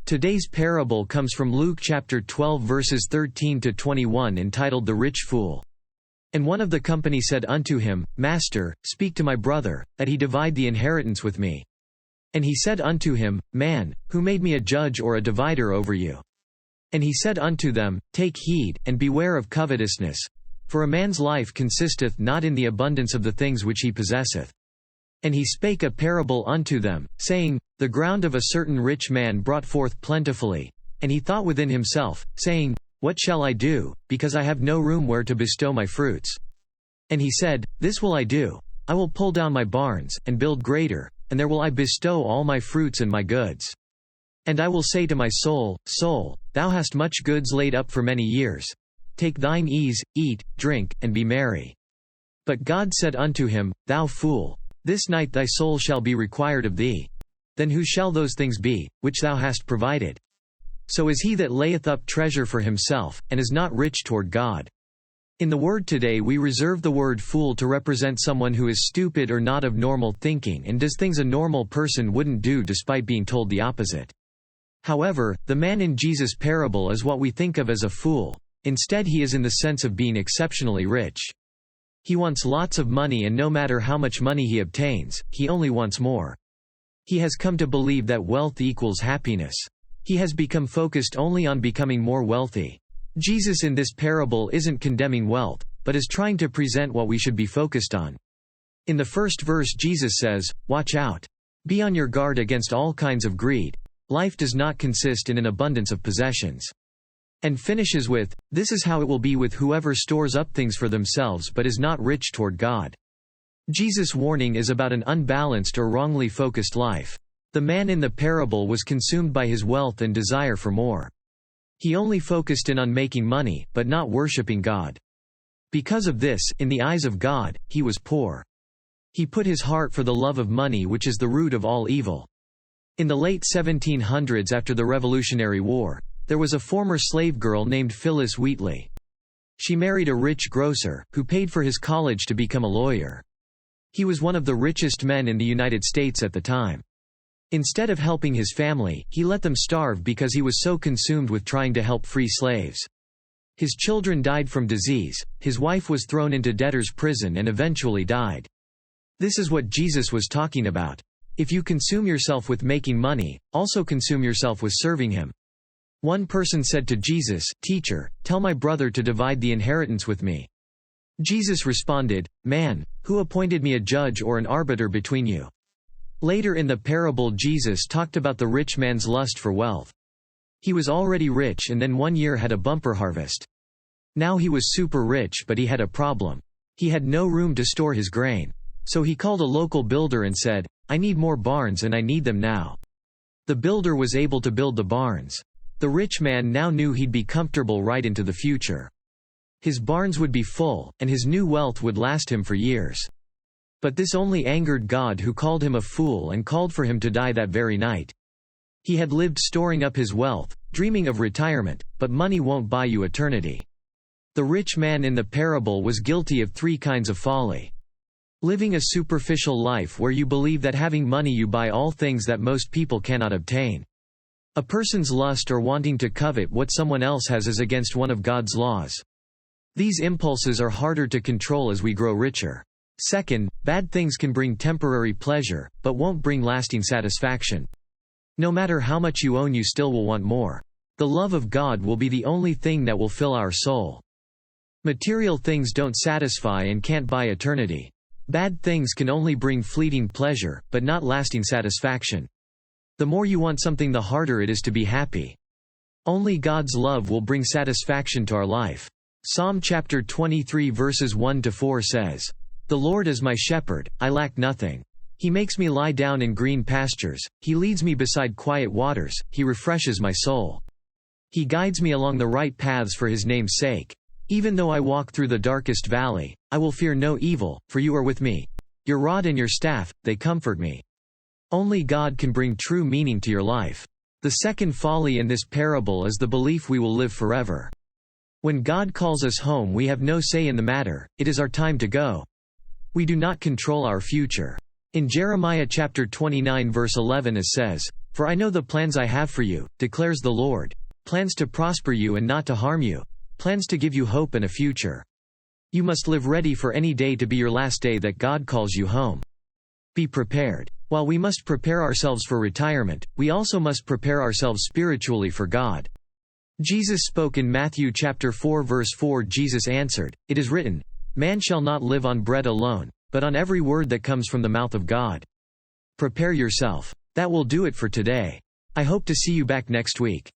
Today's parable comes from Luke chapter 12 verses 13 to 21, entitled The Rich Fool. And one of the company said unto him, Master, speak to my brother, that he divide the inheritance with me. And he said unto him, Man, who made me a judge or a divider over you? And he said unto them, Take heed, and beware of covetousness. For a man's life consisteth not in the abundance of the things which he possesseth. And he spake a parable unto them, saying, The ground of a certain rich man brought forth plentifully. And he thought within himself, saying, What shall I do, because I have no room where to bestow my fruits? And he said, This will I do. I will pull down my barns, and build greater, and there will I bestow all my fruits and my goods. And I will say to my soul, Soul, thou hast much goods laid up for many years. Take thine ease, eat, drink, and be merry. But God said unto him, Thou fool, this night thy soul shall be required of thee. Then whose shall those things be, which thou hast provided? So is he that layeth up treasure for himself, and is not rich toward God. In the word today we reserve the word fool to represent someone who is stupid or not of normal thinking and does things a normal person wouldn't do despite being told the opposite. However, the man in Jesus' parable is what we think of as a fool. Instead, he is in the sense of being exceptionally rich. He wants lots of money, and no matter how much money he obtains, he only wants more. He has come to believe that wealth equals happiness. He has become focused only on becoming more wealthy. Jesus in this parable isn't condemning wealth, but is trying to present what we should be focused on. In the first verse Jesus says, Watch out. Be on your guard against all kinds of greed. Life does not consist in an abundance of possessions. And finishes with, This is how it will be with whoever stores up things for themselves but is not rich toward God. Jesus' warning is about an unbalanced or wrongly focused life. The man in the parable was consumed by his wealth and desire for more. He only focused in on making money, but not worshiping God. Because of this, in the eyes of God, he was poor. He put his heart for the love of money, which is the root of all evil. In the late 1700s, after the Revolutionary War, there was a former slave girl named Phyllis Wheatley. She married a rich grocer, who paid for his college to become a lawyer. He was one of the richest men in the United States at the time. Instead of helping his family, he let them starve because he was so consumed with trying to help free slaves. His children died from disease, his wife was thrown into debtor's prison and eventually died. This is what Jesus was talking about. If you consume yourself with making money, also consume yourself with serving him. One person said to Jesus, Teacher, tell my brother to divide the inheritance with me. Jesus responded, Man, who appointed me a judge or an arbiter between you? Later in the parable, Jesus talked about the rich man's lust for wealth. He was already rich and then one year had a bumper harvest. Now he was super rich, but he had a problem. He had no room to store his grain. So he called a local builder and said, I need more barns and I need them now. The builder was able to build the barns. The rich man now knew he'd be comfortable right into the future. His barns would be full, and his new wealth would last him for years. But this only angered God, who called him a fool and called for him to die that very night. He had lived storing up his wealth, dreaming of retirement, but money won't buy you eternity. The rich man in the parable was guilty of three kinds of folly. Living a superficial life where you believe that having money you buy all things that most people cannot obtain. A person's lust or wanting to covet what someone else has is against one of God's laws. These impulses are harder to control as we grow richer. Second, bad things can bring temporary pleasure, but won't bring lasting satisfaction. No matter how much you own, you still will want more. The love of God will be the only thing that will fill our soul. Material things don't satisfy and can't buy eternity. Bad things can only bring fleeting pleasure, but not lasting satisfaction. The more you want something, the harder it is to be happy. Only God's love will bring satisfaction to our life. Psalm chapter 23 verses 1-4 says, The Lord is my shepherd, I lack nothing. He makes me lie down in green pastures, he leads me beside quiet waters, he refreshes my soul. He guides me along the right paths for his name's sake. Even though I walk through the darkest valley, I will fear no evil, for you are with me. Your rod and your staff, they comfort me. Only God can bring true meaning to your life. The second folly in this parable is the belief we will live forever. When God calls us home, we have no say in the matter, it is our time to go. We do not control our future. In Jeremiah chapter 29 verse 11 it says, For I know the plans I have for you, declares the Lord. Plans to prosper you and not to harm you. Plans to give you hope and a future. You must live ready for any day to be your last day that God calls you home. Be prepared. While we must prepare ourselves for retirement, we also must prepare ourselves spiritually for God. Jesus spoke in Matthew chapter 4 verse 4. Jesus answered, "It is written, man shall not live on bread alone, but on every word that comes from the mouth of God." Prepare yourself. That will do it for today. I hope to see you back next week.